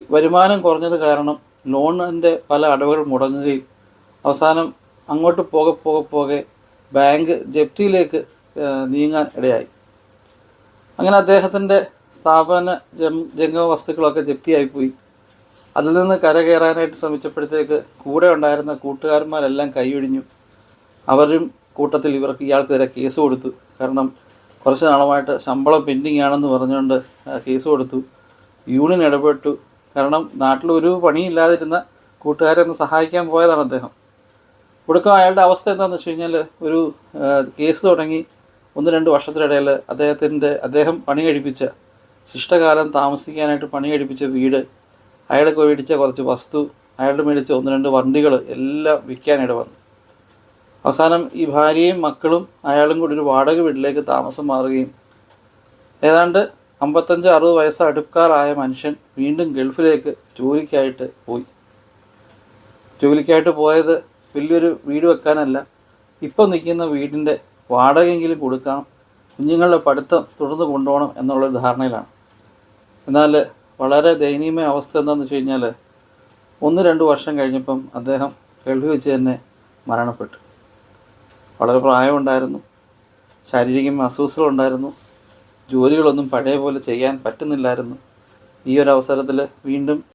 വരുമാനം കുറഞ്ഞത് കാരണം ലോണിൻ്റെ പല അടവുകൾ മുടങ്ങുകയും അവസാനം അങ്ങോട്ട് പോകെ ബാങ്ക് ജപ്തിയിലേക്ക് നീങ്ങാൻ ഇടയായി. അങ്ങനെ അദ്ദേഹത്തിൻ്റെ സ്ഥാപന ജംഗമ വസ്തുക്കളൊക്കെ ജപ്തിയായിപ്പോയി. അതിൽ നിന്ന് കരകയറാനായിട്ട് ശ്രമിച്ചപ്പോഴത്തേക്ക് കൂടെ ഉണ്ടായിരുന്ന കൂട്ടുകാരന്മാരെല്ലാം കൈയൊഴിഞ്ഞു. അവരും കൂട്ടത്തിൽ ഇയാൾക്കെതിരെ കേസ് കൊടുത്തു. കാരണം കുറച്ച് നാളുമായിട്ട് ശമ്പളം പെൻഡിങ് ആണെന്ന് പറഞ്ഞുകൊണ്ട് കേസ് കൊടുത്തു. യൂണിയൻ ഇടപെട്ടു. കാരണം നാട്ടിലൊരു പണിയില്ലാതിരുന്ന കൂട്ടുകാരെ ഒന്ന് സഹായിക്കാൻ പോയതാണ് അദ്ദേഹം. ഒടുക്കം അയാളുടെ അവസ്ഥ എന്താണെന്ന് വെച്ച് കഴിഞ്ഞാൽ ഒരു കേസ് തുടങ്ങി 1-2 വർഷത്തിനിടയിൽ അദ്ദേഹം പണി കഴിപ്പിച്ച ശിഷ്ടകാലം താമസിക്കാനായിട്ട് പണി കഴിപ്പിച്ച വീട്, അയാൾക്ക് മേടിച്ച കുറച്ച് വസ്തു, അയാളുടെ മേടിച്ച 1-2 വണ്ടികൾ എല്ലാം വിൽക്കാനിട വന്നു. അവസാനം ഈ ഭാര്യയും മക്കളും അയാളും കൂടി ഒരു വാടക വീട്ടിലേക്ക് താമസം മാറുകയും ഏതാണ്ട് 55-60 വയസ്സ് അടുക്കാറായ മനുഷ്യൻ വീണ്ടും ഗൾഫിലേക്ക് ജോലിക്കായിട്ട് പോയി. ജോലിക്കായിട്ട് പോയത് വലിയൊരു വീട് വെക്കാനല്ല, ഇപ്പം നിൽക്കുന്ന വീടിൻ്റെ വാടകയെങ്കിലും കൊടുക്കാം, കുഞ്ഞുങ്ങളുടെ പഠിത്തം തുടർന്ന് കൊണ്ടുപോകണം എന്നുള്ളൊരു ധാരണയിലാണ്. എന്നാൽ വളരെ ദയനീയമായ അവസ്ഥ എന്താണെന്ന് വെച്ച് കഴിഞ്ഞാൽ 1-2 വർഷം കഴിഞ്ഞപ്പം അദ്ദേഹം ഗൾഫിൽ വെച്ച് തന്നെ മരണപ്പെട്ടു. വളരെ പ്രായമുണ്ടായിരുന്നു, ശാരീരികമായ അസ്വസ്ഥതകളുണ്ടായിരുന്നു, ജോലികളൊന്നും പഴയ പോലെ ചെയ്യാൻ പറ്റുന്നില്ലായിരുന്നു. ഈ ഒരു അവസരത്തിൽ വീണ്ടും